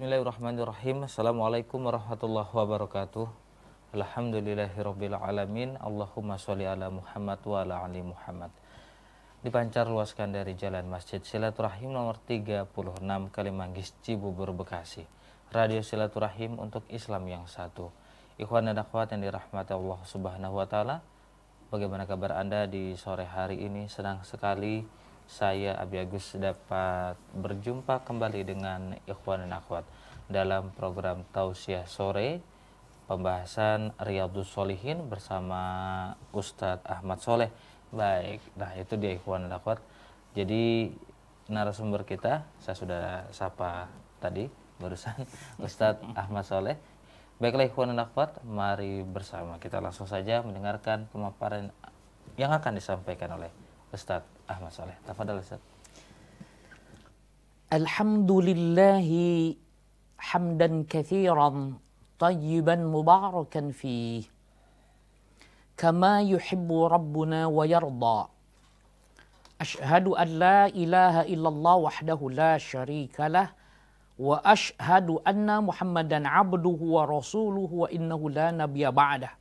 Bismillahirrahmanirrahim. Assalamualaikum warahmatullahi wabarakatuh. Alhamdulillahirabbil alamin. Allahumma sholli ala Muhammad wa ala ali Muhammad. Dipancar luaskan dari Jalan Masjid Silaturahim nomor 36 Kalimanggis, Cibubur, Bekasi. Radio Silaturahim untuk Islam yang satu. Ikhwan dan akhwat yang dirahmati Allah Subhanahu wa taala. Bagaimana kabar Anda di sore hari ini? Senang sekali saya Abi Agus dapat berjumpa kembali dengan ikhwan dan akhwat dalam program Tausiah Sore, pembahasan Riyadhus Shalihin bersama Ustadz Ahmad Soleh. Baik, nah itu dia ikhwan dan akhwat. Jadi narasumber kita, saya sudah sapa tadi barusan Ustadz Ahmad Soleh. Baiklah ikhwan dan akhwat, mari bersama kita langsung saja mendengarkan pemaparan yang akan disampaikan oleh Ustadz Ahmad Soleh. Tafadhal Ustadz. Alhamdulillahi hamdan katsiran tayyiban mubarakan fih kama yuhibbu rabbuna wa yarda. Ashhadu an la ilaha illallah wahdahu la syarika lah wa ashhadu anna Muhammadan abduhu wa rasuluhu wa innahu la nabiyya ba'dah.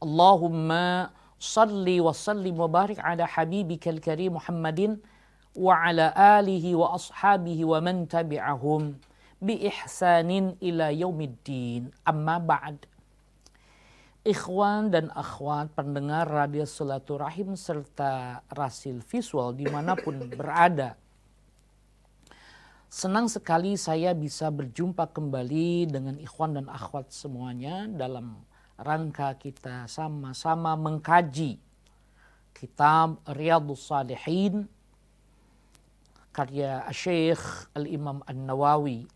Allahumma salli wa sallim wa barik ala habibikal karim Muhammadin wa ala alihi wa ashabihi wa man tabi'ahum bi ihsanin ila yaumiddin. Amma ba'd. Ikhwan dan akhwat pendengar radio Silaturahim serta Rasil Visual dimanapun berada, senang sekali saya bisa berjumpa kembali dengan ikhwan dan akhwat semuanya dalam rangka kita sama-sama mengkaji kitab Riyadhus Shalihin karya Syekh Al-Imam An-Nawawi,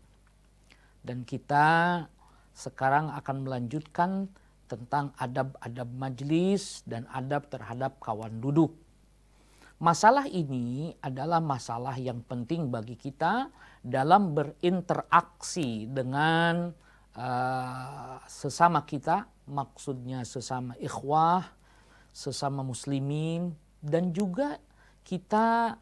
dan kita sekarang akan melanjutkan tentang adab-adab majlis dan adab terhadap kawan duduk. Masalah ini adalah masalah yang penting bagi kita dalam berinteraksi dengan sesama kita, maksudnya sesama ikhwah, sesama muslimin, dan juga kita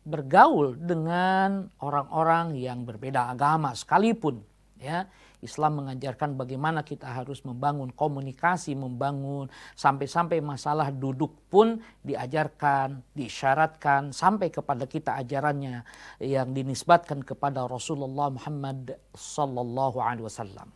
bergaul dengan orang-orang yang berbeda agama sekalipun. Ya, Islam mengajarkan bagaimana kita harus membangun komunikasi, membangun sampai-sampai masalah duduk pun diajarkan, diisyaratkan sampai kepada kita ajarannya yang dinisbatkan kepada Rasulullah Muhammad sallallahu alaihi wasallam.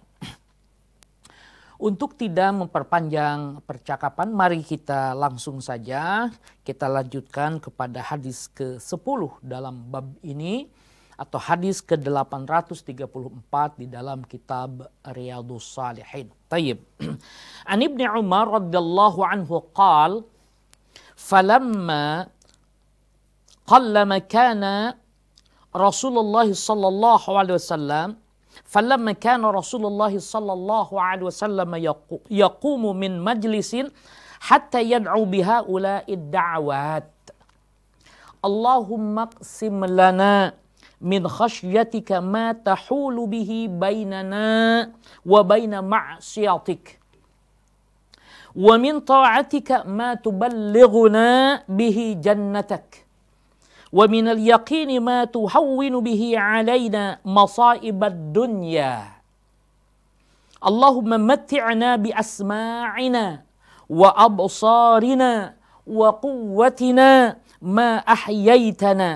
Untuk tidak memperpanjang percakapan, mari kita langsung saja kita lanjutkan kepada hadis ke-10 dalam bab ini, atau hadis ke-834 di dalam kitab Riyadhus Shalihin. Tayyib. An Ibnu Umar radhiyallahu anhu qala falamma qallama kana Rasulullah sallallahu alaihi wasallam فلما كان رسول الله صلى الله عليه وسلم يقوم من مجلس حتى يدعو بهؤلاء الدعوات اللهم اقسم لنا من خشيتك ما تحول به بيننا وبين معصيتك ومن طاعتك ما تبلغنا به جنتك ومن اليقين ما تهون به علينا مصائب الدنيا اللهم متعنا بأسماعنا وأبصارنا وقوتنا ما أحييتنا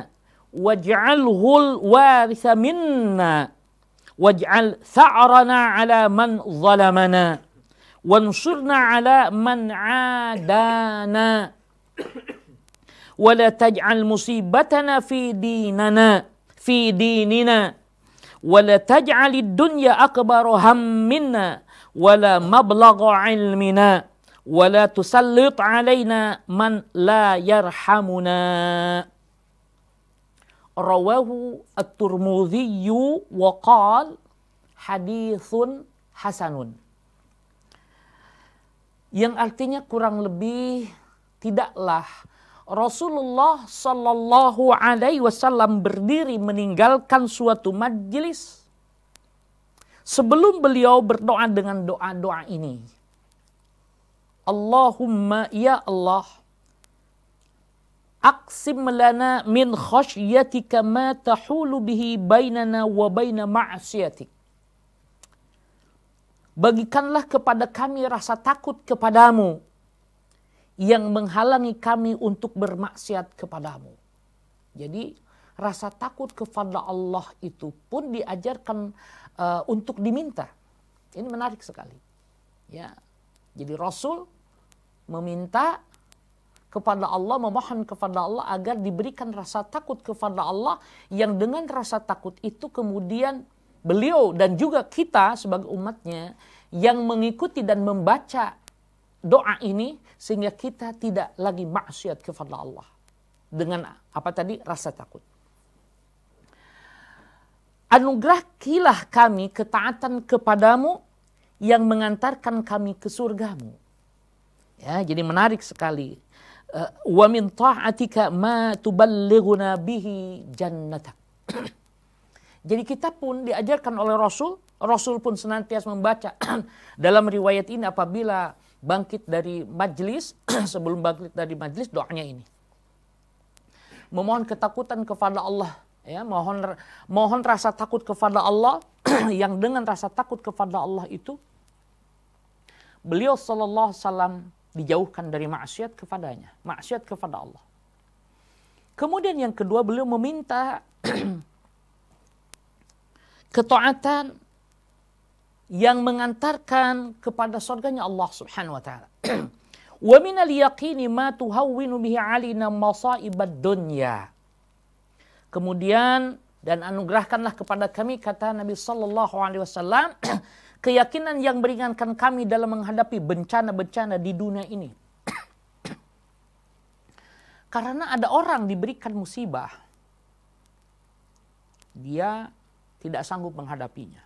واجعله الوارث منا واجعل ثأرنا على من ظلمنا وانصرنا على من عادانا ولا تجعل مصيبتنا في ديننا ولا تجعل الدنيا أكبر همنا ولا مبلغ علمنا ولا تسلط علينا من لا يرحمنا. رواه الترمذي وقال حديث حسن. Yang artinya kurang lebih, tidaklah Rasulullah sallallahu alaihi wasallam berdiri meninggalkan suatu majlis sebelum beliau berdoa dengan doa-doa ini. Allahumma ya Allah, aqsim lana min khasyatika ma tahulu bihi bainana wa baina ma'siyatik. Bagikanlah kepada kami rasa takut kepadamu yang menghalangi kami untuk bermaksiat kepadamu. Jadi rasa takut kepada Allah itu pun diajarkan untuk diminta. Ini menarik sekali. Ya. Jadi Rasul meminta kepada Allah, memohon kepada Allah agar diberikan rasa takut kepada Allah, yang dengan rasa takut itu kemudian beliau dan juga kita sebagai umatnya yang mengikuti dan membaca doa ini sehingga kita tidak lagi maksiat kepada Allah. Dengan apa tadi? Rasa takut. Anugerahilah kami ketaatan kepadamu yang mengantarkan kami ke surgamu. Ya, jadi menarik sekali. Wa min ta'atika ma tuballighuna bihi jannatak. Jadi kita pun diajarkan oleh Rasul pun senantiasa membaca dalam riwayat ini apabila bangkit dari majlis, sebelum bangkit dari majlis doanya ini. Memohon ketakutan kepada Allah, ya, mohon rasa takut kepada Allah yang dengan rasa takut kepada Allah itu beliau sallallahu alaihi wasallam dijauhkan dari maksiat kepadanya, maksiat kepada Allah. Kemudian yang kedua beliau meminta ketaatan yang mengantarkan kepada surganya Allah Subhanahu wa taala. Wa minal yaqini ma tuhawwinu bihi 'alaina masaibad dunya. Kemudian dan anugerahkanlah kepada kami, kata Nabi sallallahu alaihi wasallam, keyakinan yang meringankan kami dalam menghadapi bencana-bencana di dunia ini. Karena ada orang diberikan musibah, dia tidak sanggup menghadapinya.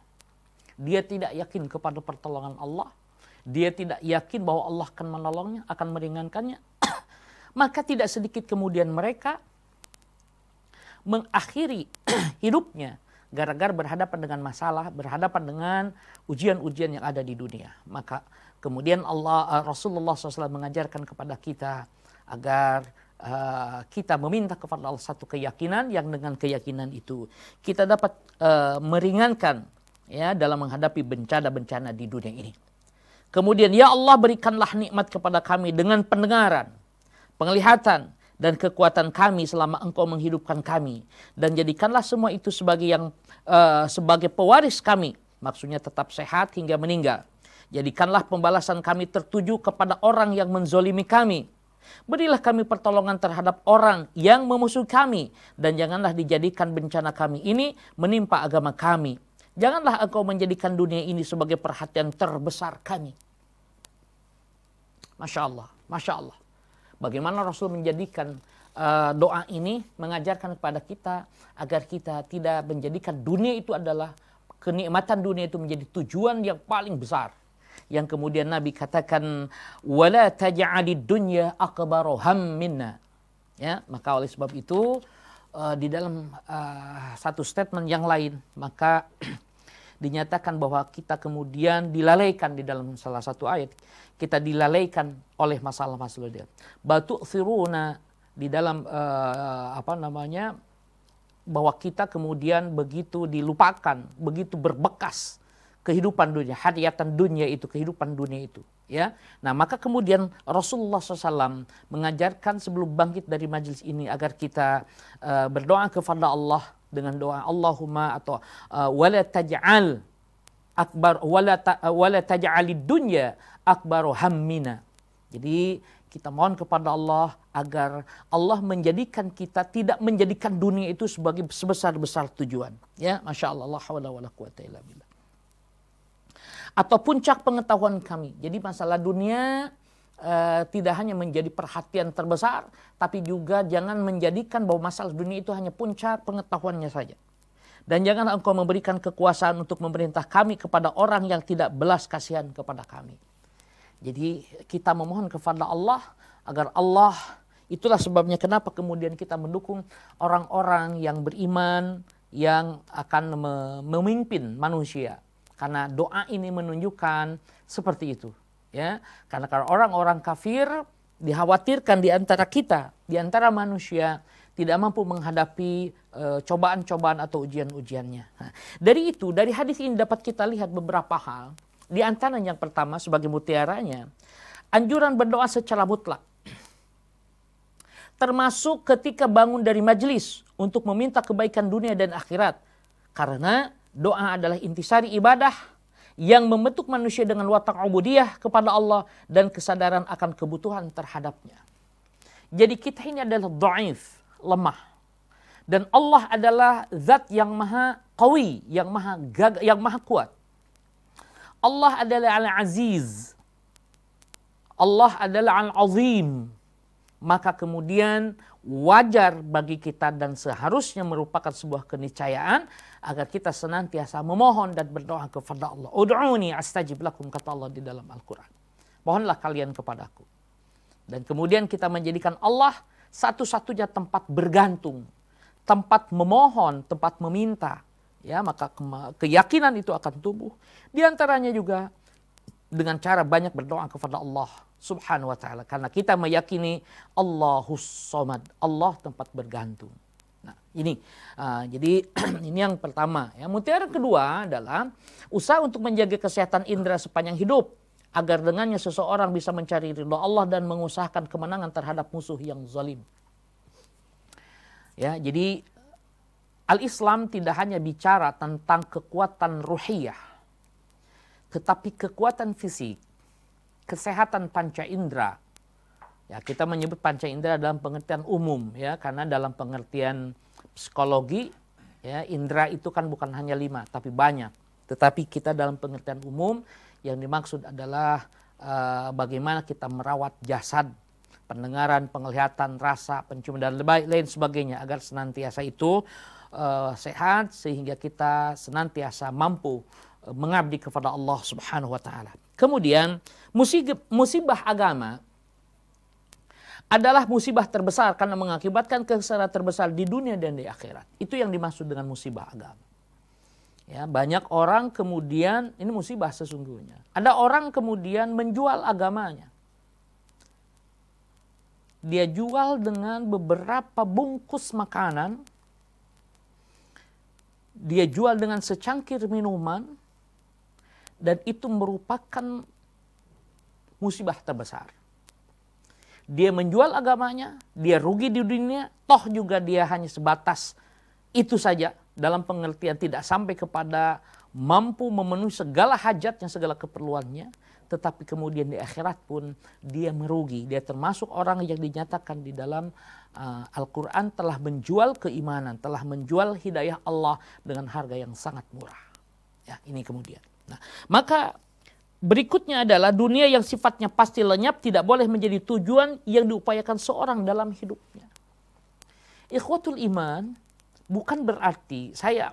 Dia tidak yakin kepada pertolongan Allah. Dia tidak yakin bahwa Allah akan menolongnya, akan meringankannya. Maka tidak sedikit kemudian mereka mengakhiri hidupnya gara-gara berhadapan dengan masalah, berhadapan dengan ujian-ujian yang ada di dunia. Maka kemudian Rasulullah SAW mengajarkan kepada kita agar kita meminta kepada Allah satu keyakinan, yang dengan keyakinan itu kita dapat meringankan, ya, dalam menghadapi bencana-bencana di dunia ini. Kemudian, ya Allah, berikanlah nikmat kepada kami dengan pendengaran, penglihatan, dan kekuatan kami selama Engkau menghidupkan kami, dan jadikanlah semua itu sebagai pewaris kami, maksudnya tetap sehat hingga meninggal. Jadikanlah pembalasan kami tertuju kepada orang yang menzolimi kami. Berilah kami pertolongan terhadap orang yang memusuhi kami, dan janganlah dijadikan bencana kami ini menimpa agama kami. Janganlah Engkau menjadikan dunia ini sebagai perhatian terbesar kami. Masya Allah, Masya Allah. Bagaimana Rasul menjadikan doa ini, mengajarkan kepada kita agar kita tidak menjadikan dunia itu adalah, kenikmatan dunia itu menjadi tujuan yang paling besar. Yang kemudian Nabi katakan, wala taj'alid dunya akbaru hammina. Ya, maka oleh sebab itu di dalam satu statement yang lain, maka dinyatakan bahwa kita kemudian dilalaikan di dalam salah satu ayat, kita dilalaikan oleh masalah-masalah dia. Batu firuna di dalam bahwa kita kemudian begitu dilupakan, begitu berbekas kehidupan dunia, hayatan dunia itu, kehidupan dunia itu. Ya, nah maka kemudian Rasulullah SAW mengajarkan sebelum bangkit dari majlis ini agar kita berdoa kepada Allah dengan doa Allahumma atau wala taj'al akbar wala taj'alid dunya akbaru hammina. Jadi kita mohon kepada Allah agar Allah menjadikan kita tidak menjadikan dunia itu sebagai sebesar-besar tujuan. Ya, Masya Allah, la hawla wala quwata illa billah. Atau puncak pengetahuan kami. Jadi masalah dunia tidak hanya menjadi perhatian terbesar, tapi juga jangan menjadikan bahwa masalah dunia itu hanya puncak pengetahuannya saja. Dan jangan Engkau memberikan kekuasaan untuk memerintah kami kepada orang yang tidak belas kasihan kepada kami. Jadi kita memohon kepada Allah agar Allah, itulah sebabnya kenapa kemudian kita mendukung orang-orang yang beriman yang akan memimpin manusia. Karena doa ini menunjukkan seperti itu, ya. Karena kalau orang-orang kafir dikhawatirkan di antara kita, di antara manusia tidak mampu menghadapi cobaan-cobaan atau ujian-ujiannya. Nah, dari itu, dari hadis ini dapat kita lihat beberapa hal. Di antara yang pertama sebagai mutiaranya, anjuran berdoa secara mutlak. Termasuk ketika bangun dari majelis untuk meminta kebaikan dunia dan akhirat. Karena doa adalah intisari ibadah yang membentuk manusia dengan watak ubudiyah kepada Allah dan kesadaran akan kebutuhan terhadapnya. Jadi kita ini adalah dhaif, lemah. Dan Allah adalah zat yang maha qawi, yang maha kuat. Allah adalah al-aziz. Allah adalah al-azim. Maka kemudian wajar bagi kita dan seharusnya merupakan sebuah keniscayaan agar kita senantiasa memohon dan berdoa kepada Allah. Ud'uni astajib lakum, kata Allah di dalam Al-Quran. Mohonlah kalian kepadaku. Dan kemudian kita menjadikan Allah satu-satunya tempat bergantung, tempat memohon, tempat meminta. Ya, maka keyakinan itu akan tumbuh. Di antaranya juga dengan cara banyak berdoa kepada Allah Subhanahu wa ta'ala. Karena kita meyakini Allahus Somad, Allah tempat bergantung. Nah, ini. Jadi ini yang pertama. Ya. Mutiara kedua adalah usaha untuk menjaga kesehatan indera sepanjang hidup. Agar dengannya seseorang bisa mencari ridha Allah dan mengusahakan kemenangan terhadap musuh yang zalim. Ya, jadi Al-Islam tidak hanya bicara tentang kekuatan ruhiyah, tetapi kekuatan fisik, kesehatan panca indera. Ya, kita menyebut panca indera dalam pengertian umum, ya, karena dalam pengertian psikologi, ya, indera itu kan bukan hanya 5, tapi banyak. Tetapi kita dalam pengertian umum yang dimaksud adalah bagaimana kita merawat jasad, pendengaran, penglihatan, rasa, penciuman dan lain sebagainya agar senantiasa itu sehat sehingga kita senantiasa mampu mengabdi kepada Allah Subhanahu wa taala. Kemudian musibah agama adalah musibah terbesar karena mengakibatkan kesengsaraan terbesar di dunia dan di akhirat. Itu yang dimaksud dengan musibah agama. Ya, banyak orang kemudian, ini musibah sesungguhnya. Ada orang kemudian menjual agamanya. Dia jual dengan beberapa bungkus makanan. Dia jual dengan secangkir minuman. Dan itu merupakan musibah terbesar. Dia menjual agamanya, dia rugi di dunia, toh juga dia hanya sebatas itu saja. Dalam pengertian tidak sampai kepada mampu memenuhi segala hajatnya, segala keperluannya. Tetapi kemudian di akhirat pun dia merugi. Dia termasuk orang yang dinyatakan di dalam Al-Quran telah menjual keimanan, telah menjual hidayah Allah dengan harga yang sangat murah. Ya, ini kemudian. Nah, maka berikutnya adalah dunia yang sifatnya pasti lenyap tidak boleh menjadi tujuan yang diupayakan seorang dalam hidupnya. Ikhwatul iman, bukan berarti saya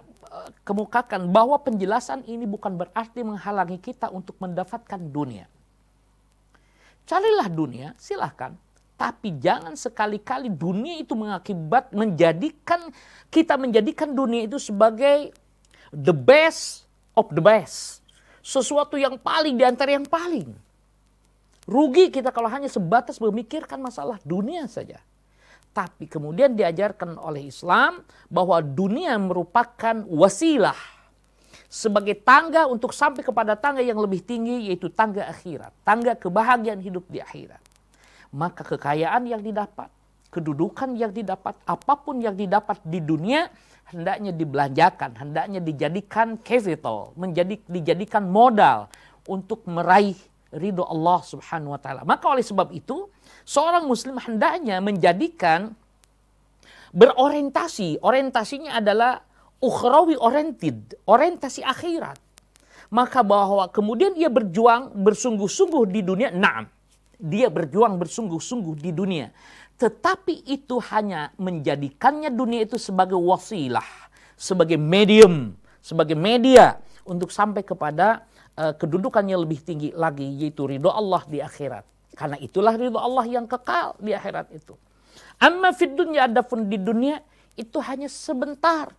kemukakan bahwa penjelasan ini bukan berarti menghalangi kita untuk mendapatkan dunia. Carilah dunia, silahkan. Tapi jangan sekali-kali dunia itu menjadikan dunia itu sebagai the best of the best. Sesuatu yang paling di antara yang paling. Rugi kita kalau hanya sebatas memikirkan masalah dunia saja. Tapi kemudian diajarkan oleh Islam bahwa dunia merupakan wasilah sebagai tangga untuk sampai kepada tangga yang lebih tinggi, yaitu tangga akhirat, tangga kebahagiaan hidup di akhirat. Maka kekayaan yang didapat, kedudukan yang didapat, apapun yang didapat di dunia hendaknya dibelanjakan, hendaknya dijadikan capital, dijadikan modal untuk meraih ridho Allah Subhanahu wa taala. Maka oleh sebab itu seorang muslim hendaknya menjadikan orientasinya adalah ukhrawi oriented, orientasi akhirat. Maka bahwa kemudian ia berjuang bersungguh-sungguh di dunia, na'am, dia berjuang bersungguh-sungguh di dunia. Tetapi itu hanya menjadikannya dunia itu sebagai wasilah, sebagai medium, sebagai media untuk sampai kepada kedudukan yang lebih tinggi lagi, yaitu ridho Allah di akhirat. Karena itulah ridho Allah yang kekal di akhirat itu. Amma fid dunya, adapun di dunia itu hanya sebentar,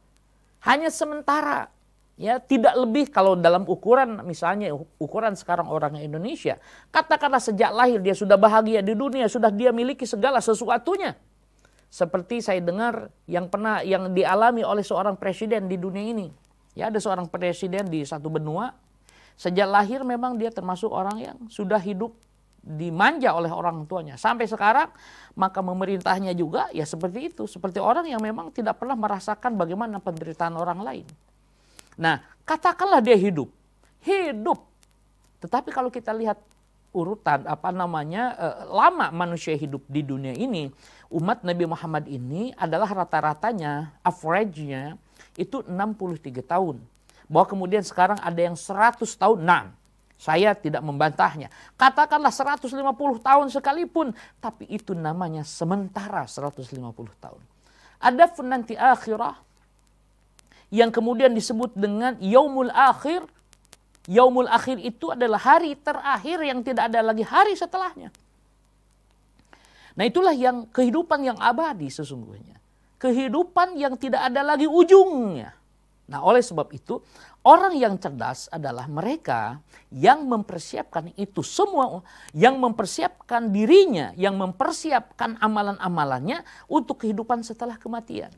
hanya sementara. Ya, tidak lebih kalau dalam ukuran, misalnya ukuran sekarang orang Indonesia, katakanlah sejak lahir dia sudah bahagia di dunia, sudah dia miliki segala sesuatunya. Seperti saya dengar yang dialami oleh seorang presiden di dunia ini. Ya, ada seorang presiden di satu benua, sejak lahir memang dia termasuk orang yang sudah hidup dimanja oleh orang tuanya. Sampai sekarang, maka memerintahnya juga ya seperti itu. Seperti orang yang memang tidak pernah merasakan bagaimana penderitaan orang lain. Nah, katakanlah dia hidup. Tetapi kalau kita lihat urutan lama manusia hidup di dunia ini, umat Nabi Muhammad ini adalah rata-ratanya, average-nya itu 63 tahun. Bahwa kemudian sekarang ada yang 100 tahun. Nah, saya tidak membantahnya. Katakanlah 150 tahun sekalipun, tapi itu namanya sementara 150 tahun. Ada pun nanti akhirah yang kemudian disebut dengan Yaumul Akhir. Yaumul Akhir itu adalah hari terakhir yang tidak ada lagi hari setelahnya. Nah, itulah yang kehidupan yang abadi sesungguhnya. Kehidupan yang tidak ada lagi ujungnya. Nah, oleh sebab itu, orang yang cerdas adalah mereka yang mempersiapkan itu semua, yang mempersiapkan dirinya, yang mempersiapkan amalan-amalannya untuk kehidupan setelah kematian.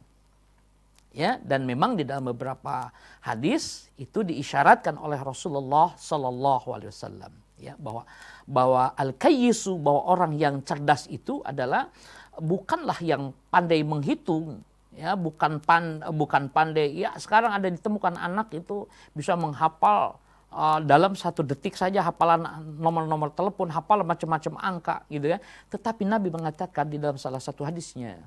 Ya, dan memang di dalam beberapa hadis itu diisyaratkan oleh Rasulullah Sallallahu Alaihi Wasallam, ya, bahwa al-kayyisu, bahwa orang yang cerdas itu adalah bukanlah yang pandai menghitung, ya, bukan pandai. Ya, sekarang ada ditemukan anak itu bisa menghafal dalam 1 detik saja hafalan nomor-nomor telepon, hafal macam-macam angka, gitu ya. Tetapi Nabi mengatakan di dalam salah satu hadisnya,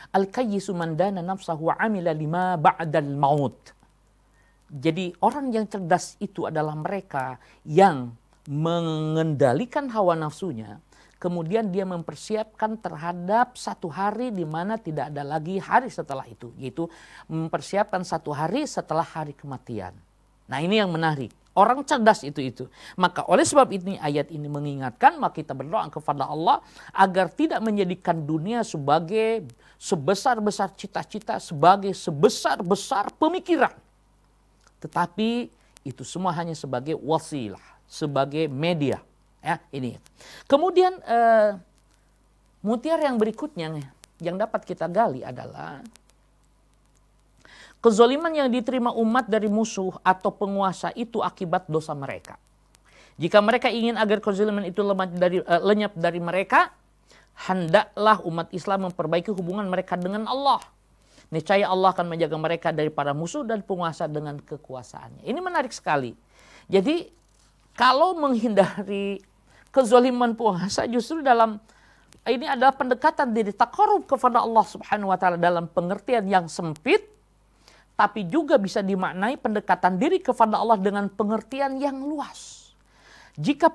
Al-kayyisu man dana nafsahu wa amila lima ba'dal maut. Jadi orang yang cerdas itu adalah mereka yang mengendalikan hawa nafsunya, kemudian dia mempersiapkan terhadap satu hari di mana tidak ada lagi hari setelah itu, yaitu mempersiapkan satu hari setelah hari kematian. Nah, ini yang menarik. Orang cerdas itu. Maka oleh sebab ini ayat ini mengingatkan, maka kita berdoa kepada Allah agar tidak menjadikan dunia sebagai sebesar-besar cita-cita, sebagai sebesar-besar pemikiran. Tetapi itu semua hanya sebagai wasilah, sebagai media. Ya, ini. Kemudian mutiara yang berikutnya yang dapat kita gali adalah kezaliman yang diterima umat dari musuh atau penguasa itu akibat dosa mereka. Jika mereka ingin agar kezaliman itu lenyap dari mereka, hendaklah umat Islam memperbaiki hubungan mereka dengan Allah. Niscaya Allah akan menjaga mereka daripada musuh dan penguasa dengan kekuasaannya. Ini menarik sekali. Jadi kalau menghindari kezaliman penguasa, justru dalam ini adalah pendekatan diri taqarrub kepada Allah Subhanahu wa taala dalam pengertian yang sempit, tapi juga bisa dimaknai pendekatan diri kepada Allah dengan pengertian yang luas. Jika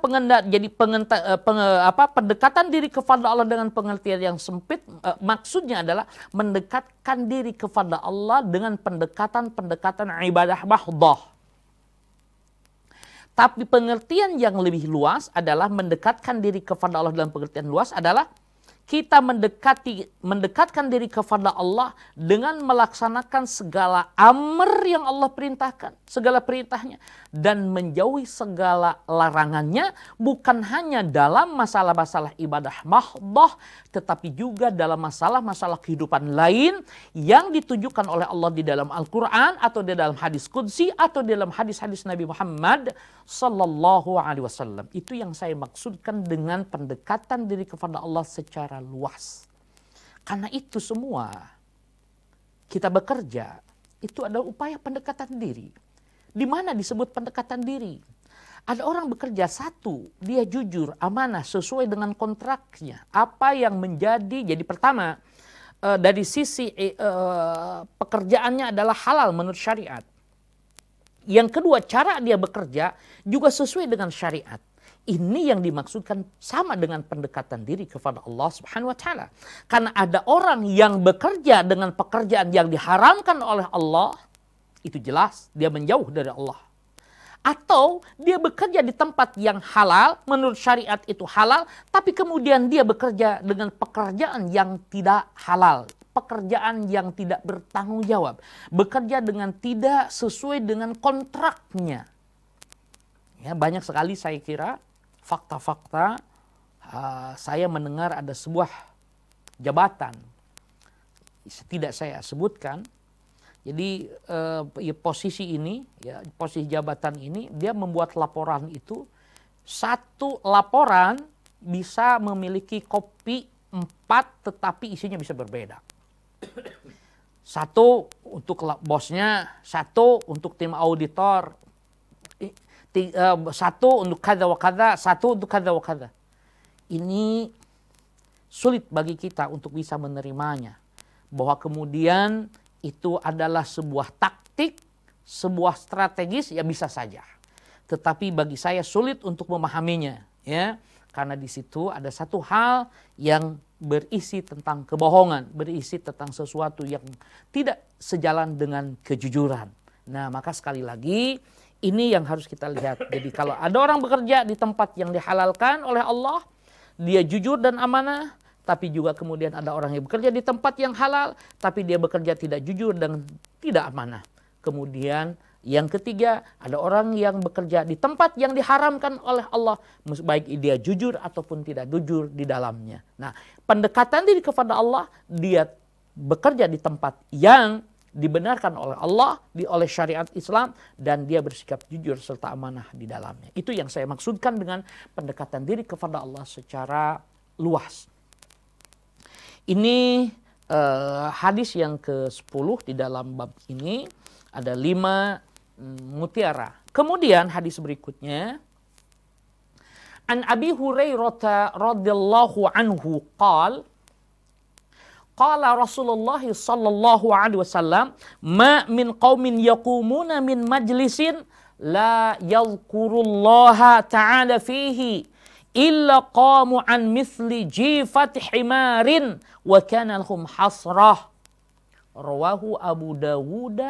pendekatan diri kepada Allah dengan pengertian yang sempit, maksudnya adalah mendekatkan diri kepada Allah dengan pendekatan ibadah mahdoh. Tapi pengertian yang lebih luas adalah mendekatkan diri kepada Allah dalam pengertian luas adalah kita mendekatkan diri kepada Allah dengan melaksanakan segala amr yang Allah perintahkan, segala perintahnya, dan menjauhi segala larangannya, bukan hanya dalam masalah-masalah ibadah mahdoh, tetapi juga dalam masalah-masalah kehidupan lain yang ditujukan oleh Allah di dalam Al-Quran, atau di dalam hadis Qudsi, atau di dalam hadis-hadis Nabi Muhammad Sallallahu Alaihi Wasallam. Itu yang saya maksudkan dengan pendekatan diri kepada Allah secara luas. Karena itu semua kita bekerja, itu adalah upaya pendekatan diri. Di mana disebut pendekatan diri? Ada orang bekerja, satu, dia jujur, amanah, sesuai dengan kontraknya. Apa yang jadi pertama, dari sisi pekerjaannya adalah halal menurut syariat. Yang kedua, cara dia bekerja juga sesuai dengan syariat. Ini yang dimaksudkan sama dengan pendekatan diri kepada Allah Subhanahu wa taala. Karena ada orang yang bekerja dengan pekerjaan yang diharamkan oleh Allah, itu jelas dia menjauh dari Allah. Atau dia bekerja di tempat yang halal, menurut syariat itu halal, tapi kemudian dia bekerja dengan pekerjaan yang tidak halal, pekerjaan yang tidak bertanggung jawab, bekerja dengan tidak sesuai dengan kontraknya. Ya, banyak sekali saya kira fakta-fakta. Saya mendengar ada sebuah jabatan, tidak saya sebutkan. Jadi posisi ini, ya, posisi jabatan ini, dia membuat laporan itu, satu laporan bisa memiliki kopi 4 tetapi isinya bisa berbeda. Satu untuk bosnya, satu untuk tim auditor, satu untuk kada wa kada, satu untuk kada wa kada. Ini sulit bagi kita untuk bisa menerimanya. Bahwa kemudian itu adalah sebuah taktik, sebuah strategis, ya bisa saja. Tetapi bagi saya sulit untuk memahaminya, ya. Karena di situ ada satu hal yang berisi tentang kebohongan, berisi tentang sesuatu yang tidak sejalan dengan kejujuran. Nah, maka sekali lagi ini yang harus kita lihat. Jadi kalau ada orang bekerja di tempat yang dihalalkan oleh Allah, dia jujur dan amanah, tapi juga kemudian ada orang yang bekerja di tempat yang halal, tapi dia bekerja tidak jujur dan tidak amanah. Kemudian yang ketiga, ada orang yang bekerja di tempat yang diharamkan oleh Allah, baik dia jujur ataupun tidak jujur di dalamnya. Nah, pendekatan diri kepada Allah, dia bekerja di tempat yang dibenarkan oleh Allah, oleh syariat Islam, dan dia bersikap jujur serta amanah di dalamnya. Itu yang saya maksudkan dengan pendekatan diri kepada Allah secara luas. Ini hadis yang ke-10 di dalam bab ini, ada 5 mutiara. Kemudian hadis berikutnya, An Abi Hurairah radhiyallahu anhu qala Rasulullah sallallahu alaihi wasallam, ma min qaumin yaqumuna min majlisin la yadhkurullaha ta'ala fihi illa qamu an mithli jifati himarin wa kana lahum hasrah. Rawahu Abu Dawud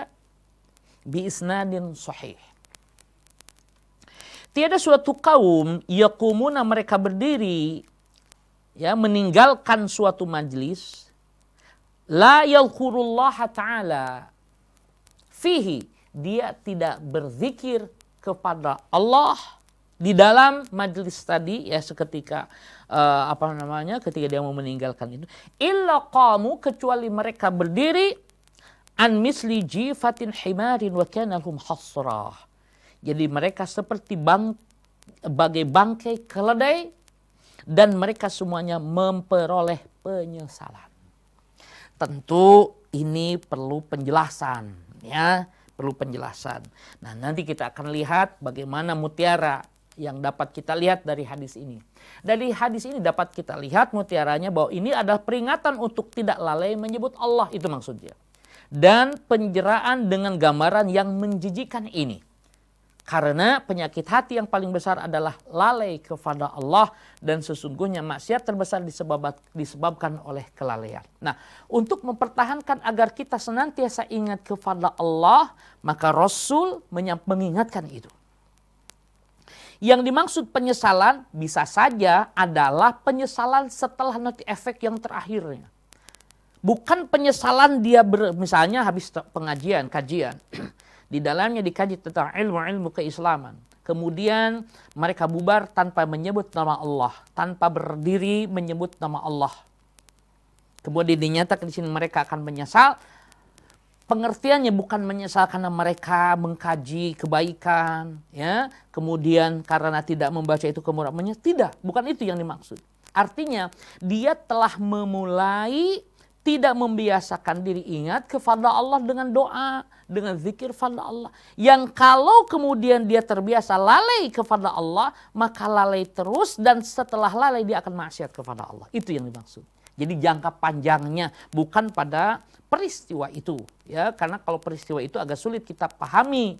bi isnadin sahih. Tiada suatu kaum yaqumuna, mereka berdiri, ya, meninggalkan suatu majlis, la yadhkurullaha ta'ala fihi, dia tidak berzikir kepada Allah di dalam majlis tadi, ya, seketika ketika dia mau meninggalkan itu, illa qamu, kecuali mereka berdiri, an misli jifatin himarin wa kana lahum hasrah. Jadi mereka seperti bagai bangkai keledai, dan mereka semuanya memperoleh penyesalan. Tentu ini perlu penjelasan, ya, perlu penjelasan. Nah, nanti kita akan lihat bagaimana mutiara yang dapat kita lihat dari hadis ini. Dari hadis ini dapat kita lihat mutiaranya bahwa ini adalah peringatan untuk tidak lalai menyebut Allah, itu maksudnya. Dan penjeraan dengan gambaran yang menjijikan ini. Karena penyakit hati yang paling besar adalah lalai kepada Allah, dan sesungguhnya maksiat terbesar disebabkan oleh kelalaian. Nah, untuk mempertahankan agar kita senantiasa ingat kepada Allah, maka Rasul mengingatkan itu. Yang dimaksud penyesalan bisa saja adalah penyesalan setelah nanti efek yang terakhirnya. Bukan penyesalan dia misalnya habis pengajian, kajian. Di dalamnya dikaji tentang ilmu-ilmu keislaman. Kemudian mereka bubar tanpa menyebut nama Allah. Tanpa berdiri menyebut nama Allah. Kemudian dinyatakan di sini mereka akan menyesal. Pengertiannya bukan menyesal karena mereka mengkaji kebaikan, ya. Kemudian karena tidak membaca itu kemudian menyesal. Tidak, bukan itu yang dimaksud. Artinya dia telah memulai tidak membiasakan diri ingat kepada Allah dengan doa, dengan zikir kepada Allah. Yang kalau kemudian dia terbiasa lalai kepada Allah, maka lalai terus, dan setelah lalai dia akan maksiat kepada Allah. Itu yang dimaksud. Jadi jangka panjangnya bukan pada peristiwa itu, ya, karena kalau peristiwa itu agak sulit kita pahami.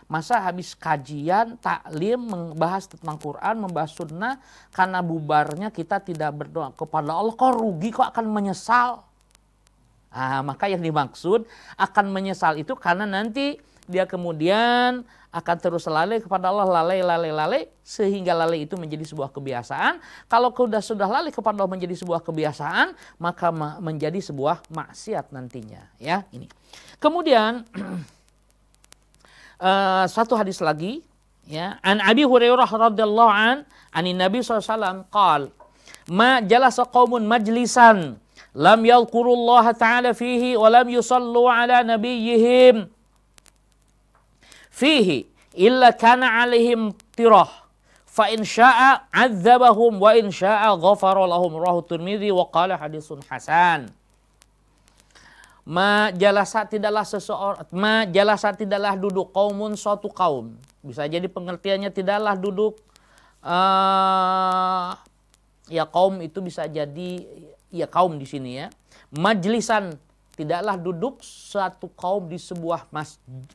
Masa habis kajian, taklim, membahas tentang Quran, membahas sunnah, karena bubarnya kita tidak berdoa kepada Allah, kok rugi, kok akan menyesal. Maka yang dimaksud akan menyesal itu karena nanti dia kemudian akan terus lalai kepada Allah, lalai, sehingga lalai itu menjadi sebuah kebiasaan. Kalau sudah lalai kepada Allah menjadi sebuah kebiasaan, maka menjadi sebuah maksiat nantinya. Ya, ini. Kemudian satu hadis lagi, ya, an Abi Hurairah radhiyallahu anin Nabi SAW qala ma jalasa qaumun majlisan lam yadhkurullaha ta'ala fihi wa lam yusallu ala nabiyyihim fihi illa kana alaihim tirah fa in syaa 'adzabahum wa in syaa ghafara lahum. Rawahu Tirmidzi wa qala hadisun hasan. Ma jalasa tidaklah duduk qaumun suatu kaum. Bisa jadi pengertiannya tidaklah duduk ya kaum itu bisa jadi ya kaum di sini ya. Majlisan, tidaklah duduk suatu kaum di sebuah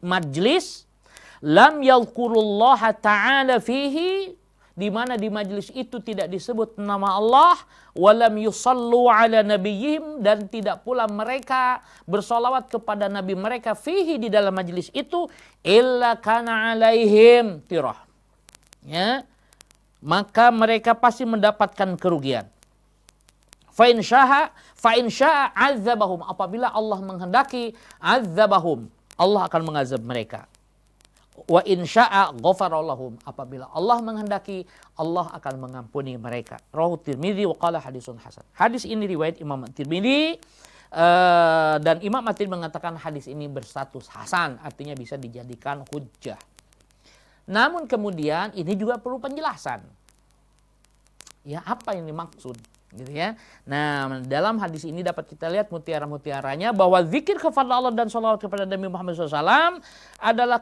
majlis lam yadhkurullaha ta'ala fihi, di mana di majlis itu tidak disebut nama Allah, walam yusallu ala nabiyyihim, dan tidak pula mereka bersolawat kepada nabi mereka fihi, di dalam majlis itu, illa kana alaihim tirah, ya, maka mereka pasti mendapatkan kerugian. Fa in syaa azabahum, apabila Allah menghendaki azabahum, Allah akan mengazab mereka. Wa in syaa ghafara lahum, apabila Allah menghendaki, Allah akan mengampuni mereka. Rawahu Tirmidzi wa qala hadisun hasan. Hadis ini riwayat Imam Tirmidzi, dan Imam At-Tirmidzi mengatakan hadis ini berstatus hasan, artinya bisa dijadikan hujjah. Namun kemudian ini juga perlu penjelasan. Ya, apa yang dimaksud? Gitu ya. Nah, dalam hadis ini dapat kita lihat mutiara-mutiaranya bahwa zikir kepada Allah dan sholawat kepada Nabi Muhammad SAW adalah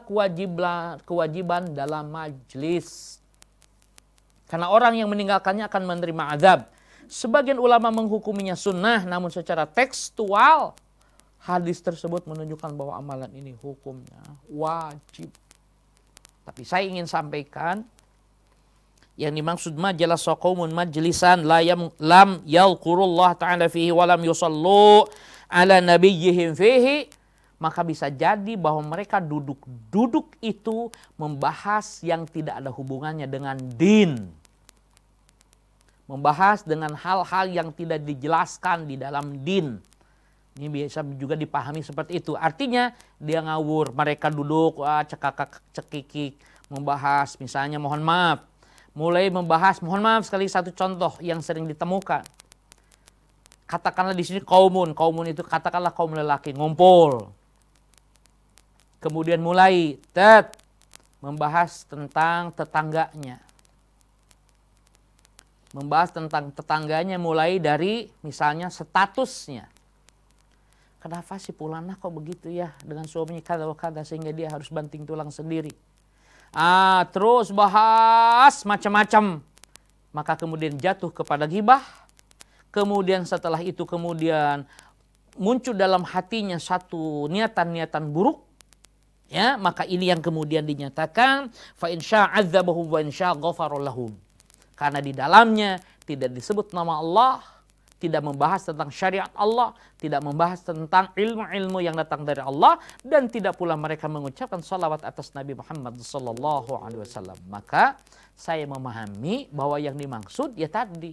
kewajiban dalam majlis. Karena orang yang meninggalkannya akan menerima azab. Sebagian ulama menghukuminya sunnah, namun secara tekstual hadis tersebut menunjukkan bahwa amalan ini hukumnya wajib. Tapi saya ingin sampaikan, yang dimaksud majalasa qaumun majlisan lam yadhkurullah ta'ala fihi wa lam yusallu ala nabiyyihim fihi, maka bisa jadi bahwa mereka duduk itu membahas yang tidak ada hubungannya dengan din. Membahas dengan hal-hal yang tidak dijelaskan di dalam din. Ini biasa juga dipahami seperti itu. Artinya dia ngawur, mereka duduk cekakak cekikik membahas, misalnya mohon maaf, mulai membahas, mohon maaf sekali, satu contoh yang sering ditemukan. Katakanlah di sini kaumun itu katakanlah kaum lelaki ngumpul. Kemudian mulai membahas tentang tetangganya. Membahas tentang tetangganya mulai dari misalnya statusnya. Kenapa si Pulana kok begitu ya dengan suaminya kada sehingga dia harus banting tulang sendiri. Terus bahas macam-macam, maka kemudian jatuh kepada ghibah. Kemudian setelah itu kemudian muncul dalam hatinya satu niatan-niatan buruk, ya, maka ini yang kemudian dinyatakan fa in syaa 'adzabahum wa in syaa ghafara lahum, karena di dalamnya tidak disebut nama Allah, tidak membahas tentang syariat Allah, tidak membahas tentang ilmu-ilmu yang datang dari Allah, dan tidak pula mereka mengucapkan salawat atas Nabi Muhammad SAW. Maka saya memahami bahwa yang dimaksud ya tadi,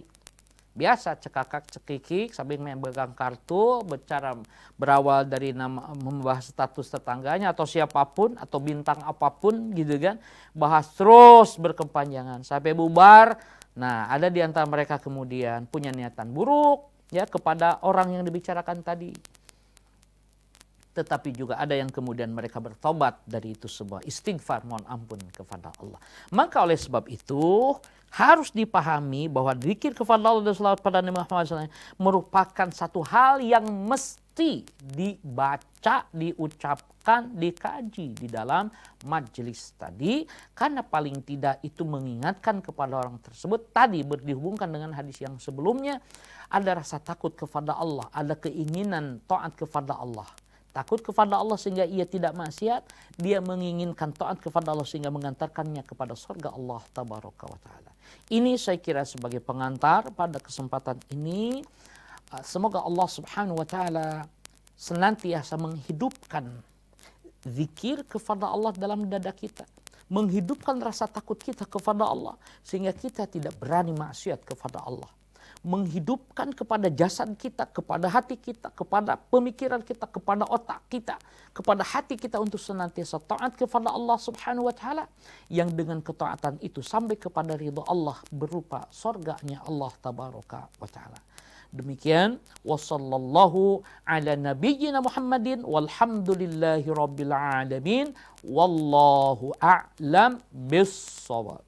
biasa cekakak cekikik sambil memegang kartu, bicara berawal dari nama, membahas status tetangganya atau siapapun atau bintang apapun gitu kan, bahas terus berkepanjangan sampai bubar. Nah, ada di antara mereka kemudian punya niatan buruk ya kepada orang yang dibicarakan tadi. Tetapi juga ada yang kemudian mereka bertobat dari itu, sebuah istighfar, mohon ampun kepada Allah. Maka oleh sebab itu harus dipahami bahwa zikir kepada Allah dan salawat pada Nabi Muhammad SAW merupakan satu hal yang mesti dibaca, diucapkan, dikaji di dalam majelis tadi, karena paling tidak itu mengingatkan kepada orang tersebut. Tadi dihubungkan dengan hadis yang sebelumnya, ada rasa takut kepada Allah, ada keinginan taat kepada Allah. Takut kepada Allah sehingga ia tidak maksiat, dia menginginkan taat kepada Allah sehingga mengantarkannya kepada surga Allah tabaraka wa ta'ala. Ini saya kira sebagai pengantar pada kesempatan ini. Semoga Allah subhanahu wa ta'ala senantiasa menghidupkan zikir kepada Allah dalam dada kita, menghidupkan rasa takut kita kepada Allah sehingga kita tidak berani maksiat kepada Allah, menghidupkan kepada jasad kita, kepada hati kita, kepada pemikiran kita, kepada otak kita, kepada hati kita untuk senantiasa taat kepada Allah Subhanahu wa taala, yang dengan ketaatan itu sampai kepada ridha Allah berupa surganya Allah tabaraka wa taala. Demikian, wassallallahu ala nabiyyina Muhammadin walhamdulillahi rabbil alamin, wallahu a'lam bis-shawab.